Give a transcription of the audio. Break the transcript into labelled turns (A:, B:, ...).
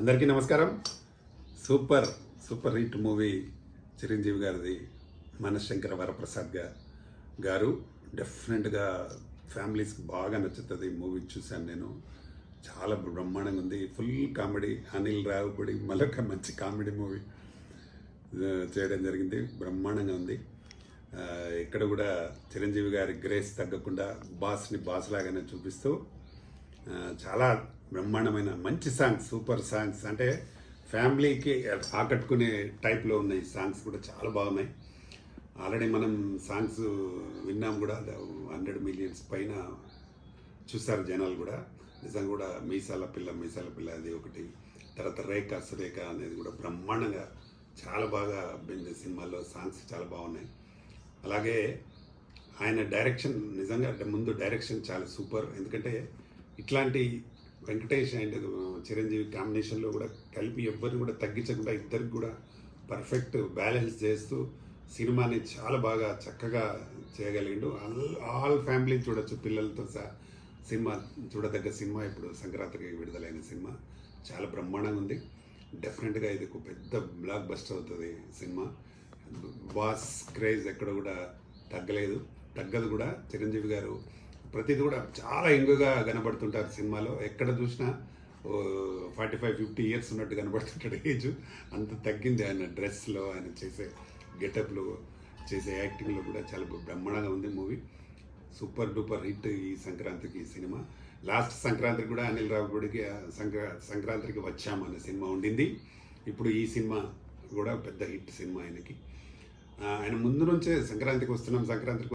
A: అందరికీ నమస్కారం. Super super hit movie Chiranjeevi గారిది, మనశంకర వరప్రసాద్ గారు. డెఫినెట్గా ఫ్యామిలీస్కి బాగా నచ్చుతుంది. మూవీ చూశాను నేను, చాలా బ్రహ్మాండంగా ఉంది. ఫుల్ కామెడీ, అనిల్ రావుపూడి మళ్ళొక మంచి కామెడీ మూవీ చేయడం జరిగింది. బ్రహ్మాండంగా ఉంది. ఇక్కడ కూడా చిరంజీవి గారి గ్రేస్ తగ్గకుండా బాస్ని బాస్ లాగానే చూపిస్తూ చాలా బ్రహ్మాండమైన మంచి సాంగ్స్, సూపర్ సాంగ్స్, అంటే ఫ్యామిలీకి ఆకట్టుకునే టైప్లో ఉన్నాయి. సాంగ్స్ కూడా చాలా బాగున్నాయి. ఆల్రెడీ మనం సాంగ్స్ విన్నాం కూడా, 100 మిలియన్స్ పైన చూస్తారు జనాలు కూడా. నిజంగా కూడా మీసాల పిల్ల అది ఒకటి, తర్వాత రేఖ సురేఖ అనేది కూడా బ్రహ్మాండంగా చాలా బాగా బింది. సినిమాలో సాంగ్స్ చాలా బాగున్నాయి. అలాగే ఆయన డైరెక్షన్, నిజంగా ముందు డైరెక్షన్ చాలా సూపర్. ఎందుకంటే ఇట్లాంటి వెంకటేష్ అండ్ చిరంజీవి కాంబినేషన్లో కూడా కలిపి ఎవ్వరిని కూడా తగ్గించకుండా ఇద్దరికి కూడా పర్ఫెక్ట్ బ్యాలెన్స్ చేస్తూ సినిమాని చాలా బాగా చక్కగా చేయగలిగిండు. ఆల్ ఫ్యామిలీ చూడొచ్చు, పిల్లలతో సినిమా చూడదగ్గ సినిమా. ఇప్పుడు సంక్రాంతికి విడుదలైన సినిమా చాలా బ్రహ్మాండంగా ఉంది. డెఫినెట్గా ఇది ఒక పెద్ద బ్లాక్ బస్టర్ అవుతుంది సినిమా. బాస్ క్రేజ్ ఎక్కడ కూడా తగ్గదు కూడా. చిరంజీవి గారు ప్రతిది కూడా చాలా యంగ్గా కనబడుతుంటారు సినిమాలో. ఎక్కడ చూసినా 45-50 ఇయర్స్ ఉన్నట్టు కనబడుతుంటాడు ఏజ్. అంత తగ్గింది ఆయన డ్రెస్లో, ఆయన చేసే గెటప్లో, చేసే యాక్టింగ్లో కూడా చాలా బ్రహ్మాండంగా ఉంది మూవీ. సూపర్ డూపర్ హిట్ ఈ సంక్రాంతికి సినిమా. లాస్ట్ సంక్రాంతికి కూడా అనిల్ రావుపూడికి సంక్రాంతికి వచ్చాము అనే సినిమా ఉండింది. ఇప్పుడు ఈ సినిమా కూడా పెద్ద హిట్ సినిమా ఆయనకి. ఆయన ముందు నుంచే సంక్రాంతికి వస్తున్నాం, సంక్రాంతికి